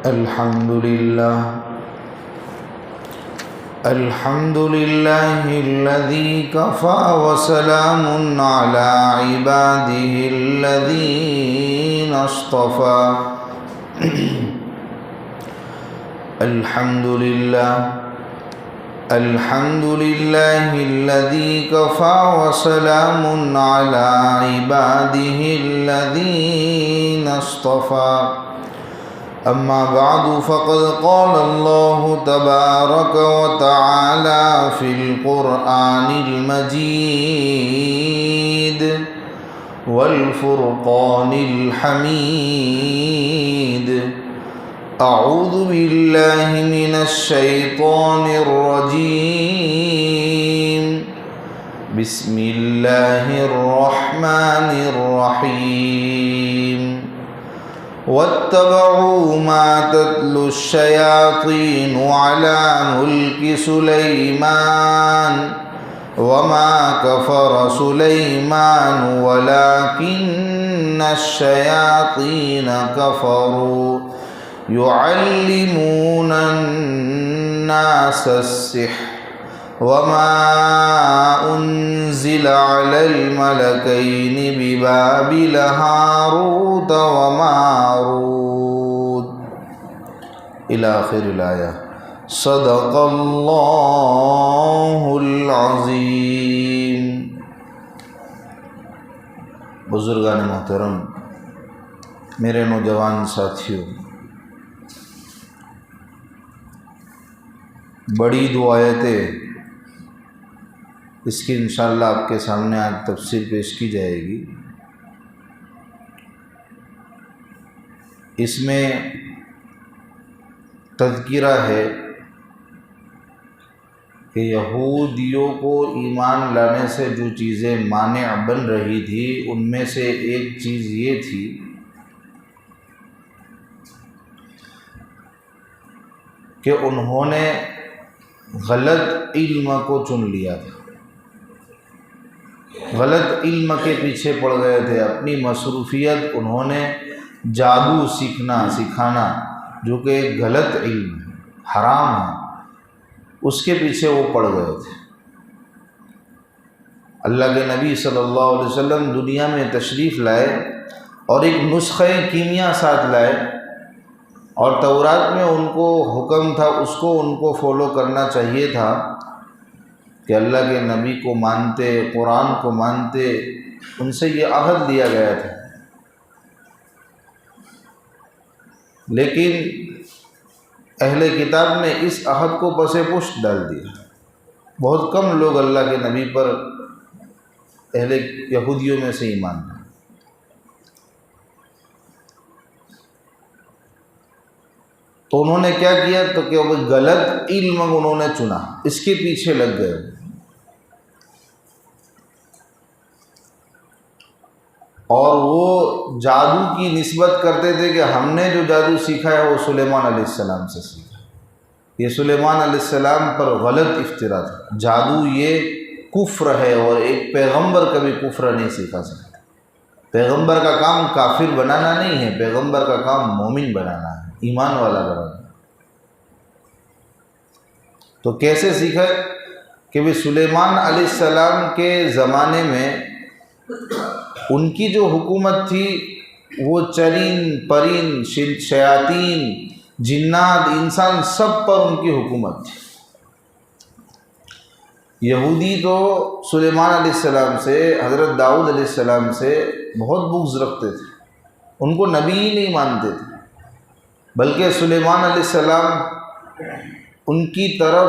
الحمد لله الذي كفى وسلام على عباده الذين اصطفى الحمد لله الذي كفى وسلام على عباده الذين اصطفى أما بعد فقد قال الله تبارك وتعالى في القرآن المجيد والفرقان الحميد أعوذ بالله من الشيطان الرجيم بسم الله الرحمن الرحيم واتبعوا ما تتلو الشياطين على ملك سليمان وما كفر سليمان ولكن الشياطين كفروا يعلمون الناس السحر وما أنزل على الملكين ببابل هاروت وماروت إلى آخر الآية صدق الله العظيم. بزرگان محترم، میرے نوجوان ساتھیوں، بڑی دو آیتیں اس کی انشاءاللہ آپ کے سامنے آج تفسیر پیش کی جائے گی. اس میں تذکرہ ہے کہ یہودیوں کو ایمان لانے سے جو چیزیں مانع بن رہی تھی ان میں سے ایک چیز یہ تھی کہ انہوں نے غلط علم کو چن لیا تھا، غلط علم کے پیچھے پڑ گئے تھے. اپنی مصروفیت انہوں نے جادو سکھانا جو کہ ایک غلط علم ہے، حرام ہے، اس کے پیچھے وہ پڑ گئے تھے. اللہ کے نبی صلی اللہ علیہ وسلم دنیا میں تشریف لائے اور ایک نسخہ کیمیا ساتھ لائے، اور تورات میں ان کو حکم تھا، اس کو ان کو فالو کرنا چاہیے تھا کہ اللہ کے نبی کو مانتے، قرآن کو مانتے. ان سے یہ عہد دیا گیا تھا، لیکن اہل کتاب نے اس عہد کو پس پشت ڈال دیا. بہت کم لوگ اللہ کے نبی پر اہل یہودیوں میں سے ایمان لائے. تو انہوں نے کیا کیا تو کہ وہ غلط علم انہوں نے چنا، اس کے پیچھے لگ گئے. اور وہ جادو کی نسبت کرتے تھے کہ ہم نے جو جادو سیکھا ہے وہ سلیمان علیہ السلام سے سیکھا. یہ سلیمان علیہ السلام پر غلط افترا تھا. جادو یہ کفر ہے، اور ایک پیغمبر کبھی کفر نہیں سیکھا سکتا. پیغمبر کا کام کافر بنانا نہیں ہے، پیغمبر کا کام مومن بنانا ہے، ایمان والا بنانا. تو کیسے سیکھا کہ وہ سلیمان علیہ السلام کے زمانے میں ان کی جو حکومت تھی وہ چرین پرین شیاطین جنات انسان سب پر ان کی حکومت تھی. یہودی تو سلیمان علیہ السلام سے، حضرت داؤد علیہ السلام سے بہت بغض رکھتے تھے، ان کو نبی ہی نہیں مانتے تھے، بلکہ سلیمان علیہ السلام ان کی طرف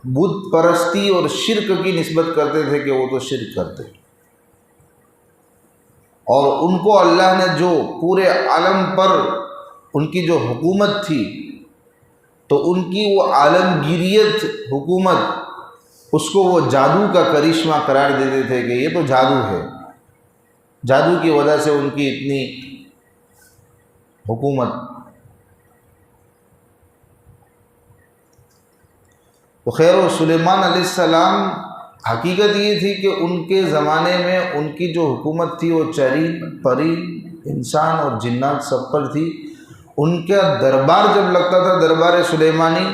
بت پرستی اور شرک کی نسبت کرتے تھے کہ وہ تو شرک کرتے. اور ان کو اللہ نے جو پورے عالم پر ان کی جو حکومت تھی تو ان کی وہ عالمگیریت حکومت، اس کو وہ جادو کا کرشمہ قرار دیتے تھے کہ یہ تو جادو ہے. جادو کی وجہ سے ان کی اتنی حکومت. تو خیر و سلیمان علیہ السلام حقیقت یہ تھی کہ ان کے زمانے میں ان کی جو حکومت تھی وہ چرین پری انسان اور جنات سب پر تھی. ان کا دربار جب لگتا تھا دربار سلیمانی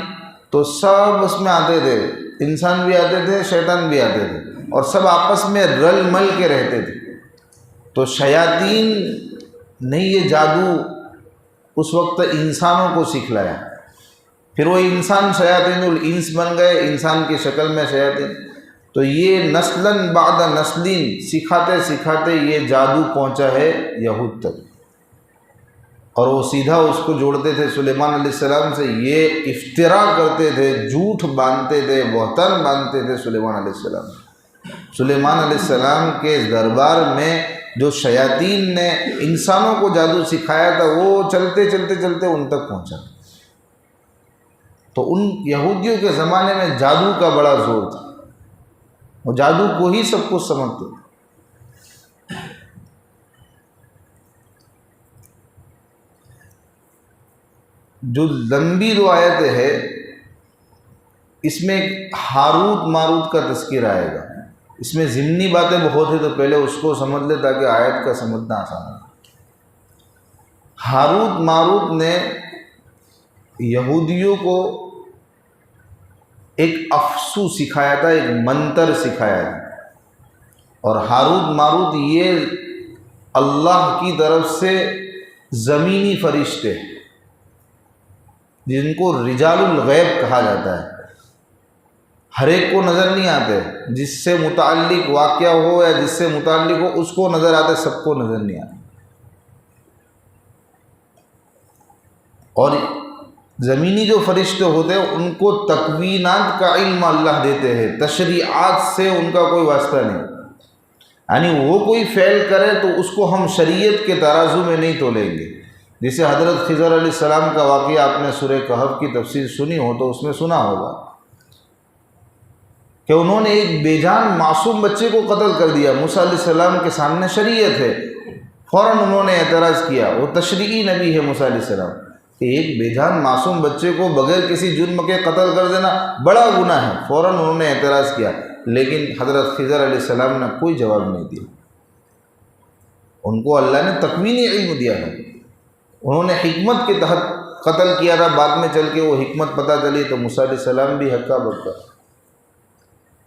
تو سب اس میں آتے تھے، انسان بھی آتے تھے، شیطان بھی آتے تھے، اور سب آپس میں رل مل کے رہتے تھے۔ تو شیاطین نے یہ جادو اس وقت انسانوں کو سکھلایا، پھر وہ انسان شیاطین الانس بن گئے، انسان کی شکل میں شیاطین۔ تو یہ نسلاً بعد نسلین سکھاتے سکھاتے یہ جادو پہنچا ہے یہود تک، اور وہ سیدھا اس کو جوڑتے تھے سلیمان علیہ السلام سے، یہ افترا کرتے تھے، جھوٹ باندھتے تھے، بہتان باندھتے تھے سلیمان علیہ السلام۔ سلیمان علیہ السلام کے دربار میں جو شیاطین نے انسانوں کو جادو سکھایا تھا وہ چلتے چلتے چلتے ان تک پہنچا۔ تو ان یہودیوں کے زمانے میں جادو کا بڑا زور تھا، وہ جادو کو ہی سب کچھ سمجھتے تھے۔ جو لمبی دو آیتیں ہے اس میں ہاروت ماروت کا تذکر آئے گا، اس میں ضمنی باتیں بہت ہیں، تو پہلے اس کو سمجھ لے تاکہ آیت کا سمجھنا آسان ہو۔ ہاروت ماروت نے یہودیوں کو ایک افسو سکھایا تھا، ایک منتر سکھایا تھا، اور ہاروت ماروت یہ اللہ کی طرف سے زمینی فرشتے جن کو رجال الغیب کہا جاتا ہے، ہر ایک کو نظر نہیں آتے، جس سے متعلق واقعہ ہو یا جس سے متعلق ہو اس کو نظر آتے، سب کو نظر نہیں آتے۔ اور زمینی جو فرشتے ہوتے ہیں ان کو تکوینات کا علم اللہ دیتے ہیں، تشریعات سے ان کا کوئی واسطہ نہیں، یعنی وہ کوئی فعل کرے تو اس کو ہم شریعت کے ترازو میں نہیں تولیں گے۔ جیسے حضرت خضر علیہ السلام کا واقعہ آپ نے سورہ کہف کی تفسیر سنی ہو تو اس میں سنا ہوگا کہ انہوں نے ایک بے جان معصوم بچے کو قتل کر دیا، موسیٰ علیہ السلام کے سامنے شریعت ہے، فوراً انہوں نے اعتراض کیا، وہ تشریعی نبی ہے موسیٰ علیہ السلام، کہ ایک بے جان معصوم بچے کو بغیر کسی جرم کے قتل کر دینا بڑا گناہ ہے، فوراً انہوں نے اعتراض کیا، لیکن حضرت خضر علیہ السلام نے کوئی جواب نہیں دیا۔ ان کو اللہ نے تکوینی علم دیا ہے، انہوں نے حکمت کے تحت قتل کیا تھا، بعد میں چل کے وہ حکمت پتہ چلی تو موسیٰ علیہ السلام بھی ہکا بکا۔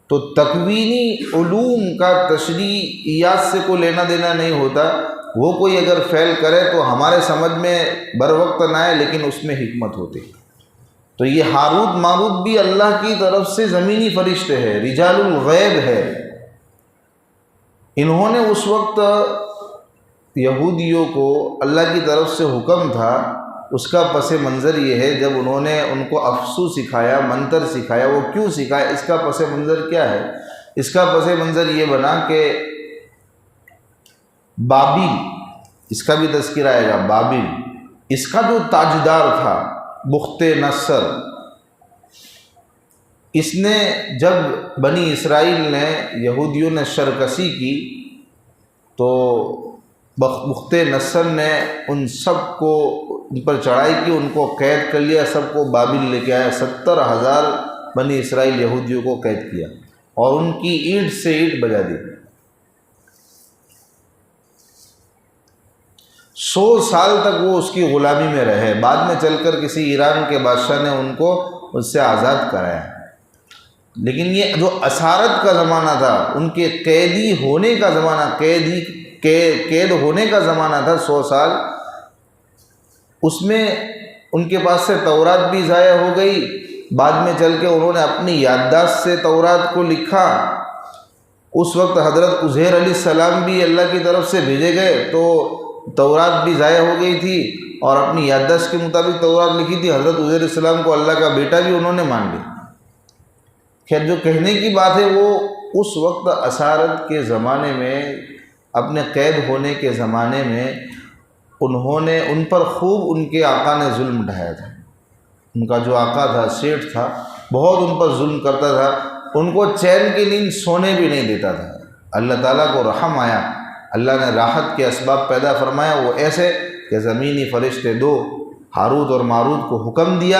تو تکوینی علوم کا تشریعیات سے کوئی لینا دینا نہیں ہوتا، وہ کوئی اگر فعل کرے تو ہمارے سمجھ میں بر وقت نہ آئے لیکن اس میں حکمت ہوتی۔ تو یہ ہاروت ماروت بھی اللہ کی طرف سے زمینی فرشتے ہیں، رجال الغیب ہے۔ انہوں نے اس وقت یہودیوں کو اللہ کی طرف سے حکم تھا، اس کا پس منظر یہ ہے جب انہوں نے ان کو افسو سکھایا، منتر سکھایا، وہ کیوں سکھایا، اس کا پس منظر کیا ہے؟ اس کا پس منظر یہ بنا کہ بابل، اس کا بھی تذکر آئے گا، بابل اس کا جو تاجدار تھا بخت نصر، اس نے جب بنی اسرائیل نے یہودیوں نے شرکسی کی تو بخت نصر نے ان سب کو ان پر چڑھائی کی، ان کو قید کر لیا، سب کو بابل لے کے آیا، 70,000 بنی اسرائیل یہودیوں کو قید کیا اور ان کی اینٹ سے اینٹ بجا دی۔ 100 سال تک وہ اس کی غلامی میں رہے، بعد میں چل کر کسی ایران کے بادشاہ نے ان کو اس سے آزاد کرایا۔ لیکن یہ جو اسارت کا زمانہ تھا، ان کے قیدی ہونے کا زمانہ، قید ہونے کا زمانہ تھا 100 سال، اس میں ان کے پاس سے تورات بھی ضائع ہو گئی، بعد میں چل کے انہوں نے اپنی یادداشت سے تورات کو لکھا۔ اس وقت حضرت عزیر علیہ السلام بھی اللہ کی طرف سے بھیجے گئے تو تورات بھی ضائع ہو گئی تھی اور اپنی یادداشت کے مطابق تورات لکھی تھی۔ حضرت عزیر علیہ السلام کو اللہ کا بیٹا بھی انہوں نے مان لیا۔ خیر، جو کہنے کی بات ہے وہ اس وقت اسارت کے زمانے میں، اپنے قید ہونے کے زمانے میں انہوں نے ان پر خوب ان کے آقا نے ظلم ڈھایا تھا۔ ان کا جو آقا تھا، سیٹھ تھا، بہت ان پر ظلم کرتا تھا، ان کو چین کی نیند سونے بھی نہیں دیتا تھا۔ اللہ تعالیٰ کو رحم آیا، اللہ نے راحت کے اسباب پیدا فرمایا، وہ ایسے کہ زمینی فرشتے دو ہاروت اور ماروت کو حکم دیا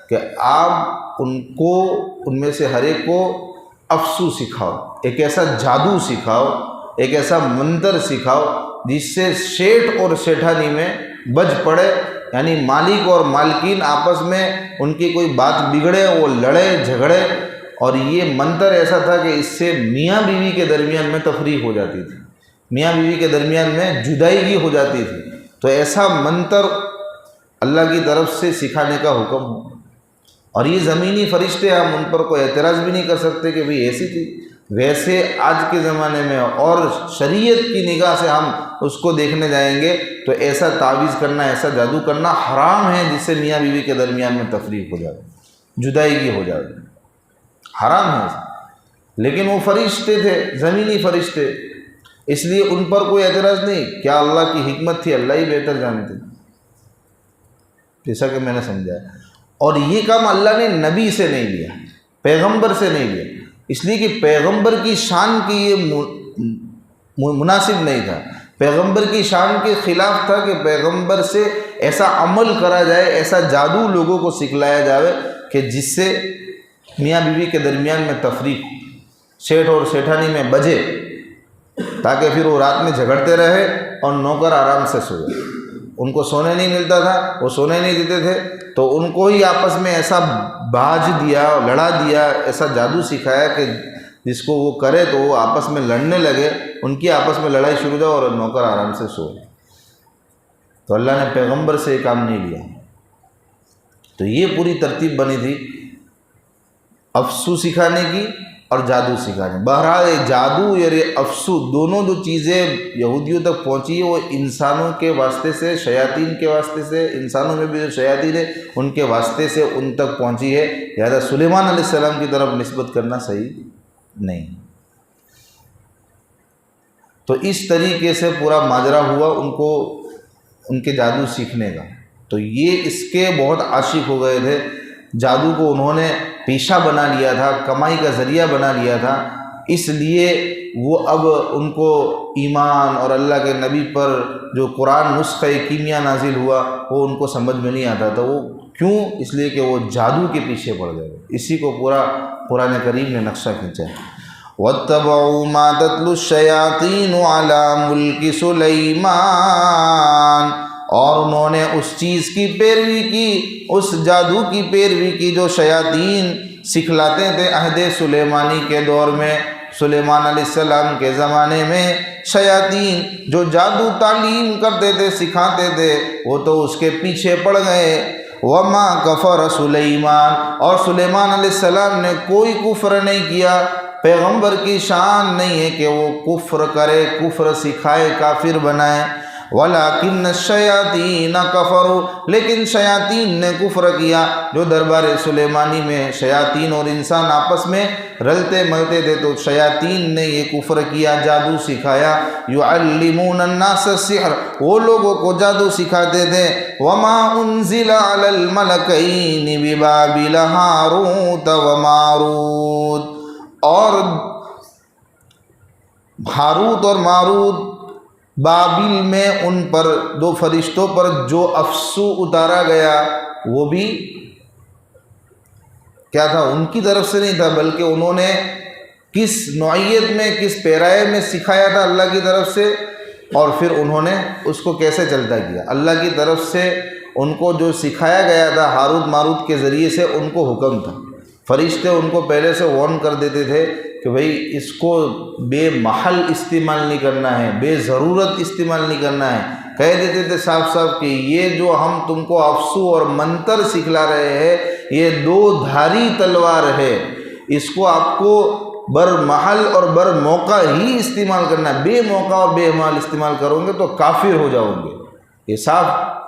کہ آپ ان میں سے ہر ایک کو افسو سکھاؤ، ایک ایسا جادو سکھاؤ، ایک ایسا منتر سکھاؤ جس سے شیٹھ اور شیٹھانی میں بج پڑے یعنی مالک اور مالکین آپس میں ان کی کوئی بات بگڑے، وہ لڑے جھگڑے، اور یہ منتر ایسا تھا کہ اس سے میاں بیوی کے درمیان میں تفریق ہو جاتی تھی، میاں بیوی کے درمیان میں جدائیگی ہو جاتی تھی۔ تو ایسا منتر اللہ کی طرف سے سکھانے کا حکم ہو، اور یہ زمینی فرشتے، ہم ان پر کوئی اعتراض بھی نہیں کر سکتے کہ بھئی ایسی تھی۔ ویسے آج کے زمانے میں اور شریعت کی نگاہ سے ہم اس کو دیکھنے جائیں گے تو ایسا تعویذ کرنا، ایسا جادو کرنا حرام ہے جس سے میاں بیوی کے درمیان میں تفریق ہو جائے، جدائیگی ہو جائے، حرام ہے۔ لیکن وہ فرشتے تھے، زمینی فرشتے، اس لیے ان پر کوئی اعتراض نہیں۔ کیا اللہ کی حکمت تھی، اللہ ہی بہتر جانتے، جیسا کہ میں نے سمجھا۔ اور یہ کام اللہ نے نبی سے نہیں لیا، پیغمبر سے نہیں لیا، اس لیے کہ پیغمبر کی شان کی یہ مناسب نہیں تھا، پیغمبر کی شان کے خلاف تھا کہ پیغمبر سے ایسا عمل کرا جائے، ایسا جادو لوگوں کو سکھلایا جائے کہ جس سے میاں بیوی کے درمیان میں تفریق، سیٹھ اور سیٹھانی میں بجے، تاکہ پھر وہ رات میں جھگڑتے رہے اور نوکر آرام سے سوئے۔ ان کو سونے نہیں ملتا تھا، وہ سونے نہیں دیتے تھے، تو ان کو ہی آپس میں ایسا باج دیا، لڑا دیا، ایسا جادو سکھایا کہ جس کو وہ کرے تو وہ آپس میں لڑنے لگے، ان کی آپس میں لڑائی شروع ہو اور نوکر آرام سے سوئے۔ تو اللہ نے پیغمبر سے یہ کام نہیں لیا۔ تو یہ پوری ترتیب بنی تھی افسو سکھانے کی اور جادو سکھانے۔ بہرحال جادو یا افسو دونوں جو چیزیں یہودیوں تک پہنچی ہے وہ انسانوں کے واسطے سے، شیاطین کے واسطے سے، انسانوں میں بھی جو شیاطین ہیں ان کے واسطے سے ان تک پہنچی ہے، لہذا سلیمان علیہ السلام کی طرف نسبت کرنا صحیح نہیں۔ تو اس طریقے سے پورا ماجرا ہوا ان کو ان کے جادو سیکھنے کا۔ تو یہ اس کے بہت عاشق ہو گئے تھے، جادو کو انہوں نے پیشہ بنا لیا تھا، کمائی کا ذریعہ بنا لیا تھا، اس لیے وہ اب ان کو ایمان اور اللہ کے نبی پر جو قرآن نسخہ کیمیا نازل ہوا وہ ان کو سمجھ میں نہیں آتا تھا۔ وہ کیوں؟ اس لیے کہ وہ جادو کے پیچھے پڑ گئے۔ اسی کو پورا قرآن کریم نے نقشہ کھینچا ہے۔ وَاتَّبَعُوا مَا تَتْلُو الشَّيَاطِينُ عَلَى مُلْكِ سُلَيْمَانَ، اور انہوں نے اس چیز کی پیروی کی، اس جادو کی پیروی کی جو شیاطین سکھلاتے تھے عہد سلیمانی کے دور میں، سلیمان علیہ السلام کے زمانے میں شیاطین جو جادو تعلیم کرتے تھے، سکھاتے تھے، وہ تو اس کے پیچھے پڑ گئے۔ وَمَا كَفَرَ سُلَيْمَانَ، اور سلیمان علیہ السلام نے کوئی کفر نہیں کیا۔ پیغمبر کی شان نہیں ہے کہ وہ کفر کرے، کفر سکھائے، کافر بنائے۔ وَلَكِنَّ الشَّيَاطِينَ كَفَرُوا، لیکن شیاطین نے کفر کیا۔ جو دربار سلیمانی میں شیاطین اور انسان آپس میں رلتے ملتے تھے تو شیاطین نے یہ کفر کیا، جادو سکھایا۔ يُعَلِّمُونَ النَّاسَ السِّحْرَ، وہ لوگوں کو جادو سکھاتے تھے۔ وَمَا أُنزِلَ عَلَى الْمَلَكَيْنِ بِبَابِلَ هَارُوتَ وَمَارُوتَ، اور ہاروت اور ماروت بابل میں ان پر دو فرشتوں پر جو افسو اتارا گیا وہ بھی کیا تھا؟ ان کی طرف سے نہیں تھا، بلکہ انہوں نے کس نوعیت میں، کس پیرائے میں سکھایا تھا اللہ کی طرف سے، اور پھر انہوں نے اس کو کیسے چلتا کیا۔ اللہ کی طرف سے ان کو جو سکھایا گیا تھا ہاروت ماروت کے ذریعے سے ان کو حکم تھا۔ فرشتے ان کو پہلے سے وارن کر دیتے تھے کہ بھئی اس کو بے محل استعمال نہیں کرنا ہے، بے ضرورت استعمال نہیں کرنا ہے۔ کہہ دیتے تھے صاف صاف کہ یہ جو ہم تم کو افسو اور منتر سکھلا رہے ہیں یہ دو دھاری تلوار ہے، اس کو آپ کو بر محل اور بر موقع ہی استعمال کرنا ہے، بے موقع اور بے محل استعمال کرو گے تو کافر ہو جاؤ گے۔ یہ صاف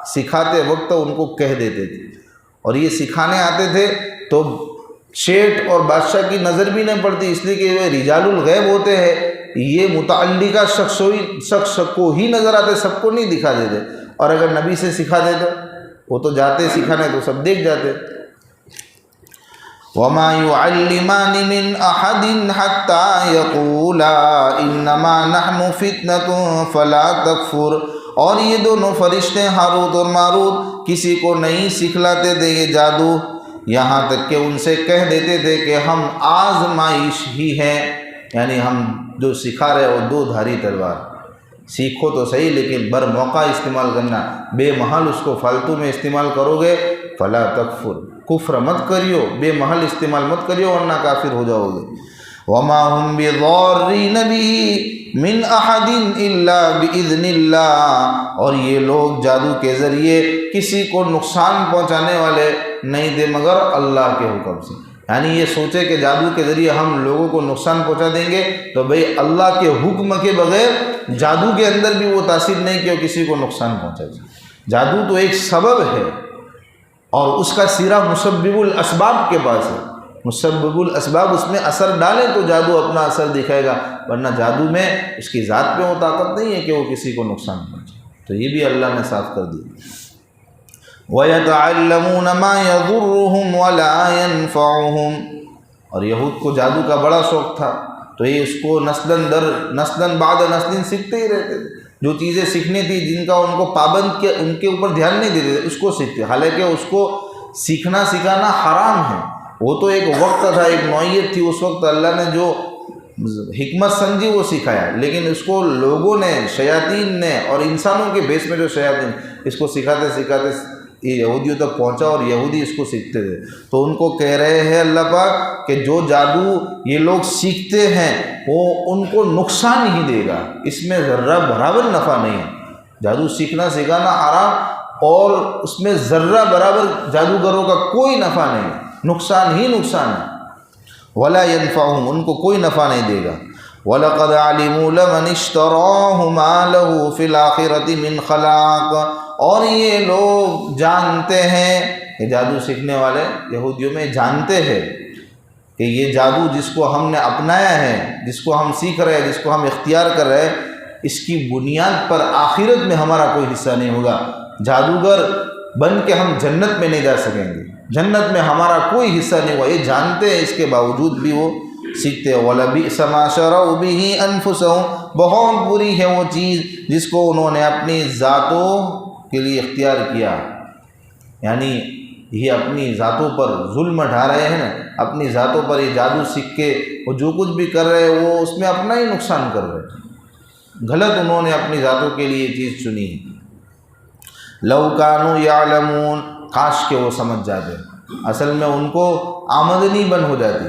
سکھاتے وقت ان کو کہہ دیتے تھے، اور یہ سکھانے آتے تھے تو شیٹھ اور بادشاہ کی نظر بھی نہیں پڑتی، اس لیے کہ یہ رجال الغیب ہوتے ہیں، یہ متعلقہ شخص کو ہی نظر آتے، سب کو نہیں دکھا دیتے۔ اور اگر نبی سے سکھا دیتے وہ تو جاتے سکھانے تو سب دیکھ جاتے۔ وَمَا يُعَلِّمَانِ مِنْ أَحَدٍ حَتَّى يَقُولَا إِنَّمَا نَحْنُ فِتْنَةٌ فَلَا تَكْفُرْ، اور یہ دونوں فرشتے ہاروت اور ماروت کسی کو نہیں سکھلاتے تھے یہ جادو، یہاں تک کہ ان سے کہہ دیتے تھے کہ ہم آزمائش ہی ہیں، یعنی ہم جو سکھا رہے وہ دو دھاری تلوار۔ سیکھو تو صحیح لیکن بر موقع استعمال کرنا، بے محل اس کو فالتو میں استعمال کرو گے فلا تکفر، کفر مت کریو، بے محل استعمال مت کریو ورنہ کافر ہو جاؤ گے۔ وما هم بضارین به من احد الا باذن اللہ، اور یہ لوگ جادو کے ذریعے کسی کو نقصان پہنچانے والے نہیں تھے مگر اللہ کے حکم سے۔ یعنی یہ سوچے کہ جادو کے ذریعے ہم لوگوں کو نقصان پہنچا دیں گے تو بھئی اللہ کے حکم کے بغیر جادو کے اندر بھی وہ تاثیر نہیں کہ وہ کسی کو نقصان پہنچا دے۔ جادو تو ایک سبب ہے اور اس کا سیرا مسبب الاسباب کے پاس ہے، مسبب الاسباب اس میں اثر ڈالیں تو جادو اپنا اثر دکھائے گا، ورنہ جادو میں اس کی ذات پہ وہ طاقت نہیں ہے کہ وہ کسی کو نقصان پہنچے۔ تو یہ بھی اللہ نے صاف کر دیا۔ وَيَتَعَلَّمُونَ مَا يَضُرُّهُمْ وَلَا يَنفَعُهُمْ، اور یہود کو جادو کا بڑا شوق تھا تو یہ اس کو نسلاً بعد نسل سیکھتے ہی رہتے تھے، جو چیزیں سیکھنی تھی جن کا ان کو پابند کیا ان کے اوپر دھیان نہیں دیتے تھے اس کو سیکھتے، حالانکہ اس کو سیکھنا سکھانا حرام ہے، وہ تو ایک وقت تھا، ایک نوعیت تھی، اس وقت اللہ نے جو حکمت سمجھی وہ سکھایا، لیکن اس کو لوگوں نے، شیاطین نے اور انسانوں کے بیس میں جو شیاطین اس کو سکھاتے سکھاتے یہ یہودیوں تک پہنچا اور یہودی اس کو سیکھتے تھے۔ تو ان کو کہہ رہے ہیں اللہ پاک کہ جو جادو یہ لوگ سیکھتے ہیں وہ ان کو نقصان ہی دے گا، اس میں ذرہ برابر نفع نہیں ہے۔ جادو سیکھنا سکھانا حرام اور اس میں ذرہ برابر جادوگروں کا کوئی نفع نہیں ہے، نقصان ہی نقصان ہے۔ ولا ينفعهم، ان کو کوئی نفع نہیں دے گا۔ وَلَقَدْ عَلِمُوا لَمَنِ اشْتَرَاهُ مَا لَهُ فِي الْآخِرَةِ مِنْ خَلَاقٍ، اور یہ لوگ جانتے ہیں، یہ جادو سیکھنے والے یہودیوں میں جانتے ہیں کہ یہ جادو جس کو ہم نے اپنایا ہے، جس کو ہم سیکھ رہے ہیں، جس کو ہم اختیار کر رہے ہیں، اس کی بنیاد پر آخرت میں ہمارا کوئی حصہ نہیں ہوگا، جادوگر بن کے ہم جنت میں نہیں جا سکیں گے، جنت میں ہمارا کوئی حصہ نہیں ہوا، یہ جانتے ہیں، اس کے باوجود بھی وہ سیکھتے ہیں۔ وَلَبِئْسَ مَا شَرَوْا بِهِ أَنفُسَهُمْ، بہت بری ہے وہ چیز جس کو انہوں نے اپنی ذاتوں کے لیے اختیار کیا، یعنی یہ اپنی ذاتوں پر ظلم ڈھا رہے ہیں نا، اپنی ذاتوں پر یہ جادو سیکھ کے وہ جو کچھ بھی کر رہے ہیں وہ اس میں اپنا ہی نقصان کر رہے ہیں، غلط انہوں نے اپنی ذاتوں کے لیے یہ چیز چنی ہے۔ لَوْ كَانُوا يَعْلَمُونَ، کاش کہ وہ سمجھ جاتے، اصل میں ان کو آمدنی بن ہو جاتی،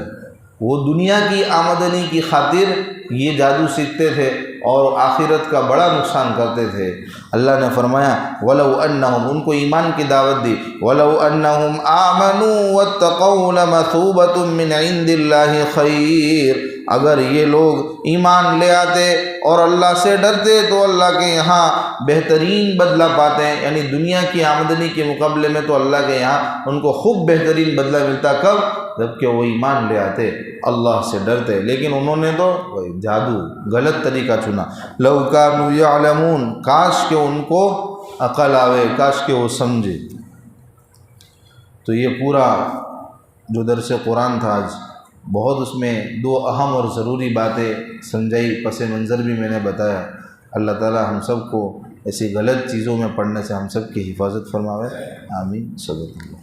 وہ دنیا کی آمدنی کی خاطر یہ جادو سیکھتے تھے اور آخرت کا بڑا نقصان کرتے تھے۔ اللہ نے فرمایا وَلَوْ أَنَّهُمْ، ان کو ایمان کی دعوت دی، وَلَوْ أَنَّهُمْ آمَنُوا وَاتَّقَوْا لَمَثُوبَةٌ مِّنْ عِنْدِ اللَّهِ خَيْرٌ، اگر یہ لوگ ایمان لے آتے اور اللہ سے ڈرتے تو اللہ کے یہاں بہترین بدلہ پاتے ہیں، یعنی دنیا کی آمدنی کے مقابلے میں تو اللہ کے یہاں ان کو خوب بہترین بدلہ ملتا، کب؟ جب کہ وہ ایمان لے آتے، اللہ سے ڈرتے، لیکن انہوں نے تو جادو غلط طریقہ چنا۔ لَوْ كَانُوا يَعْلَمُونَ، کاش کہ ان کو عقل آوے، کاش کہ وہ سمجھے۔ تو یہ پورا جو درس قرآن تھا آج، بہت اس میں دو اہم اور ضروری باتیں سمجھائی، پس منظر بھی میں نے بتایا۔ اللہ تعالی ہم سب کو ایسی غلط چیزوں میں پڑھنے سے ہم سب کی حفاظت فرماوے، آمین۔ صدق اللہ۔